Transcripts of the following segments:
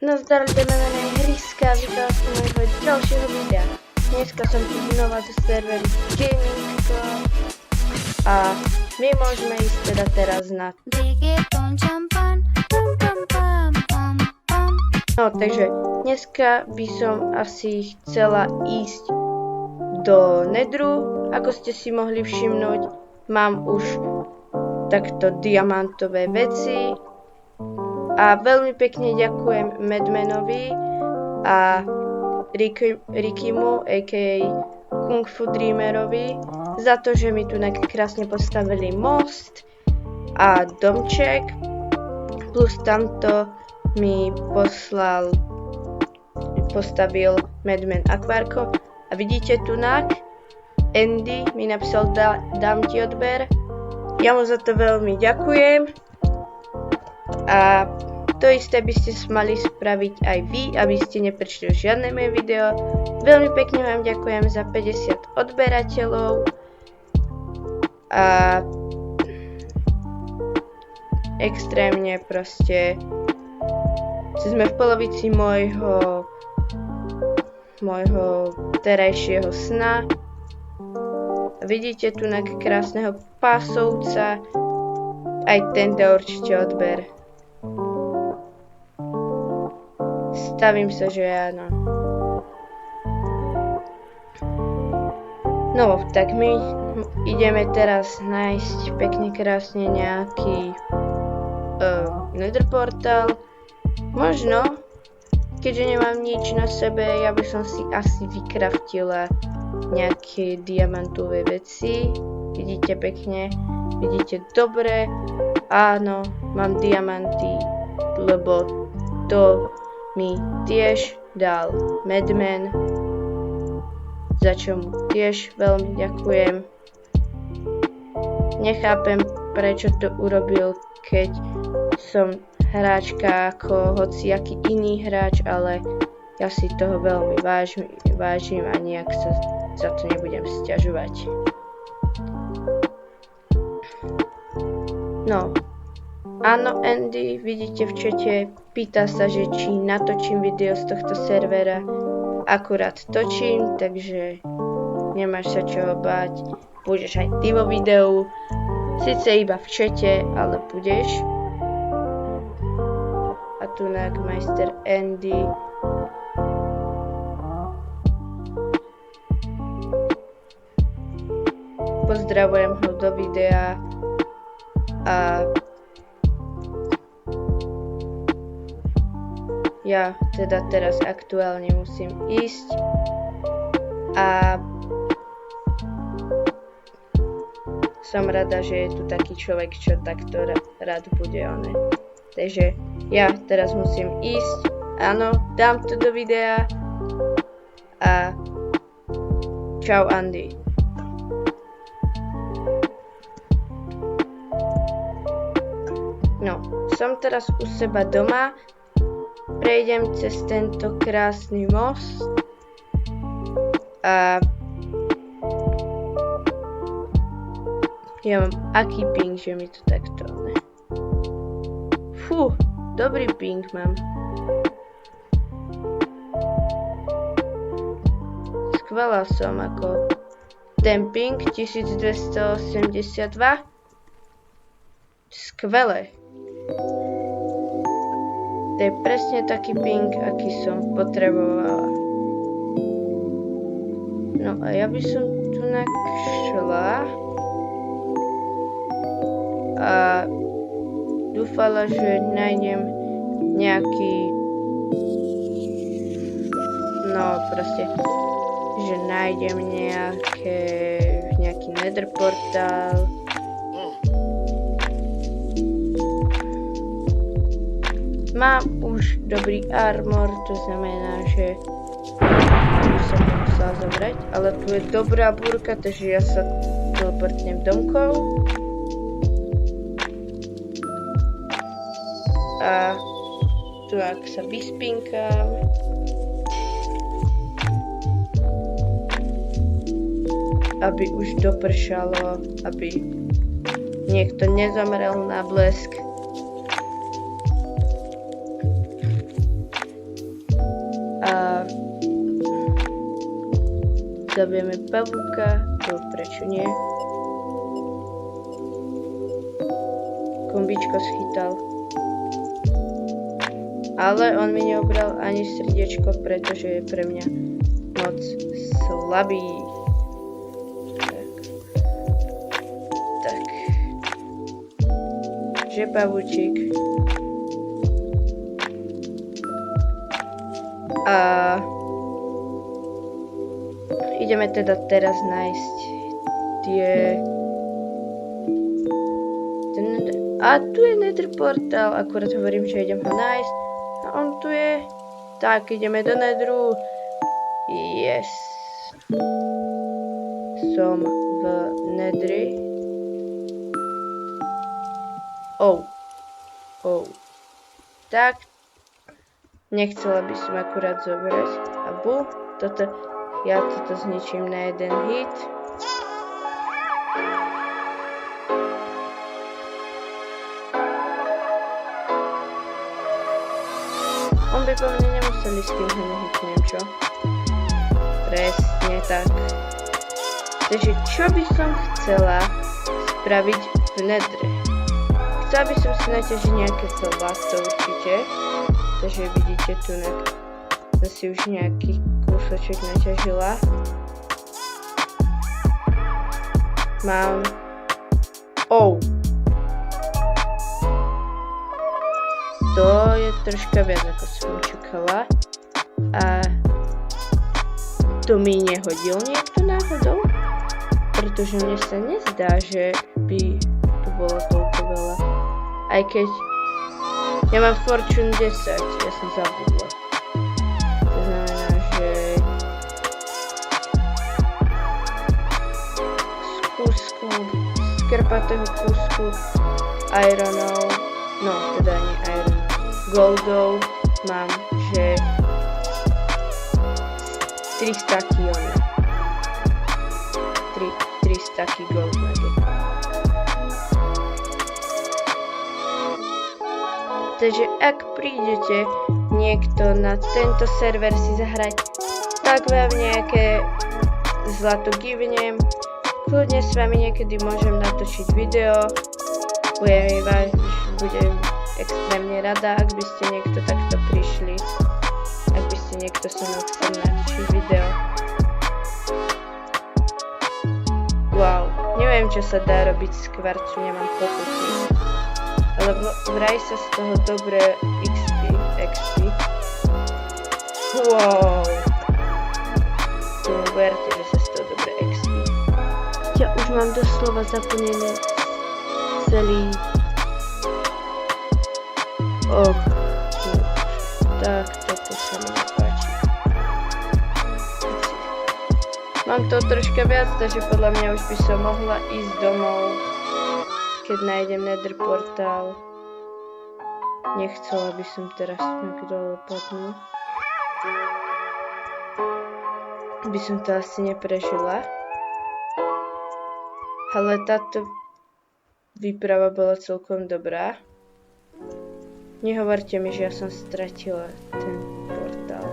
Nazdar, jdeme na hryska, vítala jsem mojho dalšího videa. Dneska jsem tu znova do serveru Gaming Club a my môžeme ísť teda teraz na... No, takže dneska by som asi chcela ísť do Nedru. Ako ste si mohli všimnúť, mám už takto diamantové veci. A veľmi pekne ďakujem Madmanovi a Rickymu, a.k.a. Kung Fu Dreamerovi, za to, že mi tu krásne postavili most a domček, plus tamto mi postavil Madman akvárko. A vidíte tu Andy mi napísal, dám ti odber. Ja mu za to veľmi ďakujem. A to isté by ste mali spraviť aj vy, aby ste neprečili žiadne moje video. Veľmi pekne vám ďakujem za 50 odberateľov. A extrémne proste sme v polovici môjho terajšieho sna. Vidíte tu krásneho pásovca. Aj ten dá určite odber. Stavím sa, že áno. No, tak my ideme teraz nájsť pekne krásne nejaký Nether portál. Možno, keďže nemám nič na sebe, ja by som si asi vykraftila nejaké diamantové veci. Vidíte pekne, vidíte dobre. Áno, mám diamanty, lebo to mi tiež dal Madman, za čo mu tiež veľmi ďakujem. Nechápem, prečo to urobil, keď som hráčka ako hociaký iný hráč, ale ja si toho veľmi vážim a nejak sa za to nebudem sťažovať. No. Áno, Andy, vidíte v čete, pýta sa, že či natočím video z tohto servera. Akurát točím, takže nemáš sa čoho báť. Budeš aj ty vo videu. Sice iba v čete, ale budeš. A tu majster Andy. Pozdravujem ho do videa. A ja teda teraz aktuálne musím ísť a som rada, že je tu taký človek, čo takto rád bude oné. Takže ja teraz musím ísť, áno, dám to do videa a čau Andy. No, som teraz u seba doma. Prejdem cez tento krásny most a ja mám aký ping, že mi to takto ne. Fú, dobrý ping mám. Skvelá som ako ten ping 1282. Skvelé. To je presne taký ping, aký som potrebovala. No a ja by som tu šla a dúfala, že nájdem nejaký, no proste, že nájdem nejaký Nether portál. Mám už dobrý armor, to znamená, že už som to musela zobrať, ale tu je dobrá búrka, takže ja sa teleportnem domkov. A tu ak sa vyspinkám. Aby už dopršalo, aby niekto nezomrel na blesk. Zabijeme pavúka, to prečo nie? Kombičko schytal. Ale on mi neobral ani srdiečko, pretože je pre mňa moc slabý. Tak. Že pavúčik. A ideme teda teraz nájsť tie... A tu je Nether portál, akurát hovorím, že idem ho nájsť. A on tu je. Tak, ideme do Netheru. Yes. Som v Netheri. Oh. Tak. Nechcela by som akurát zobrať. A ja toto zničím na jeden hit. On by po mne nemuseli s tým ho nehitnem, čo? Presne tak. Takže čo by som chcela spraviť v Netheri? Chcela by som si naťažiť nejaké zlato určite. Takže vidíte tu som si už nejaký kúsoček naťažila. Mám... To je troška viac, ako som čakala. A to mi nehodil niekto náhodou? Pretože mne sa nezdá, že by tu bolo toľko veľa. Aj keď ja mám Fortune 10, ja som zabudla. To znamená, že z kúsku, z krpatého kúsku ironov, no teda nie ironov, goldov mám, že 3 staky one. 3 staky gold nugget. Takže ak prídete niekto na tento server si zahrať, tak vám nejaké zlato givnem. Kľudne s vami niekedy môžem natočiť video. Budem extrémne rada, ak by ste niekto takto prišli. Ak by ste niekto so mnou chcel natočiť video. Wow, neviem čo sa dá robiť z kvarcu, nemám potuchy. Ale vraj sa z toho dobré XP. Wow. Verte, že sa z toho dobré XP. Ja už mám doslova zaplnené celý... Tak, toto sa mi nepáči. Mám to troška viac, takže podľa mňa už by som mohla ísť domov. Keď nájdem Nether portál. Nechcela by som teraz dole padnúť. By som to asi neprežila. Ale táto výprava bola celkom dobrá. Nehovorte mi, že ja som stratila ten portál.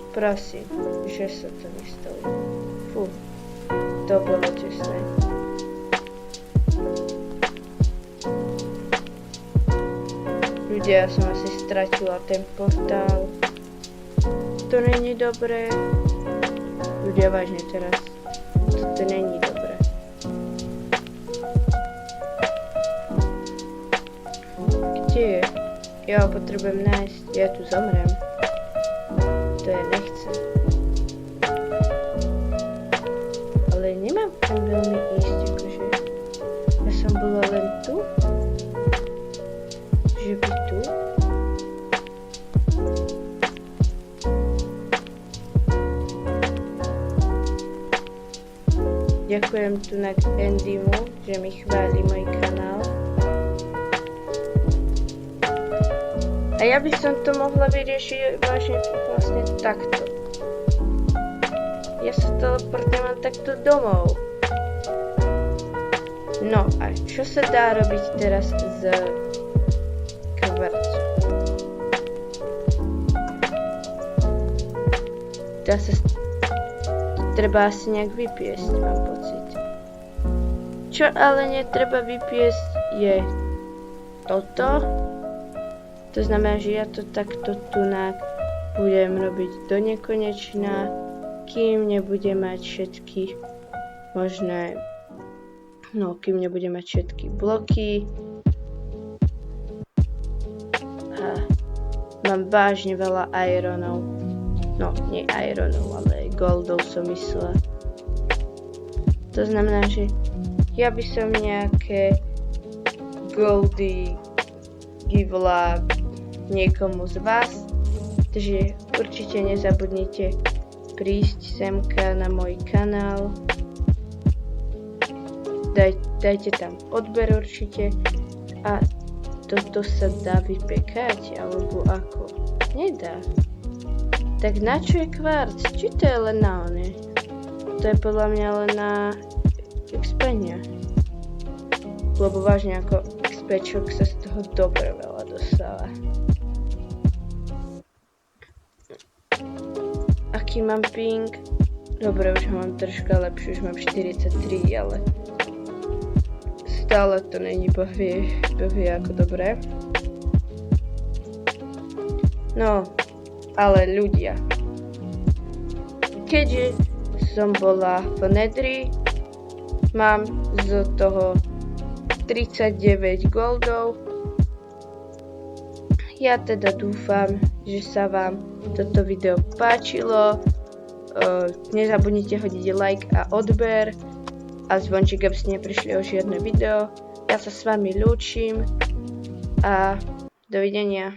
Prosím, že sa to nestalo. Fú, to bolo čestné. Ľudia, ja som asi stratila ten portál. To není dobré. Ľudia, vážne teraz. To není dobré. Kde je? Ja ho potrebujem nájsť. Ja tu zomrem. To ja nechcem. Ale nemám tam veľmi ísť, akože. Ja som bola len tu. Že by tu? Ďakujem tu na Andymu, že mi chváli môj kanál. A ja by som to mohla vyriešiť vlastne takto. Ja sa teleportujem len takto domov. No a čo sa dá robiť teraz z kvarcu? Dá sa treba asi nejak vypiesť, mám pocit. Čo ale netreba vypiesť je toto. To znamená, že ja to takto tunak budem robiť do nekonečna, kým nebudem mať všetky možné, kým nebudem mať všetky bloky. A mám vážne veľa ironov. No, nie ironov, ale goldov som myslela. To znamená, že ja by som nejaké goldy givela niekomu z vás. Takže určite nezabudnite prísť semka na môj kanál. Dajte tam odber určite. A toto sa dá vypekať, alebo ako? Nedá. Tak na čo je kvarc? Či to je len na one? To je podľa mňa len na XP-ňa. Lebo vážne ako XP-čok sa z toho dobre veľa dostáva. Aký mám ping? Dobre, už mám troška lepšie, už mám 43, ale stále to není bohvie ako dobré. No, ale ľudia, keďže som bola v Nedri, mám z toho 39 goldov. Ja teda dúfam, že sa vám toto video páčilo. Nezabudnite hodiť like a odber a zvončík, aby ste neprišli o žiadne video. Ja sa s vami lúčim a dovidenia.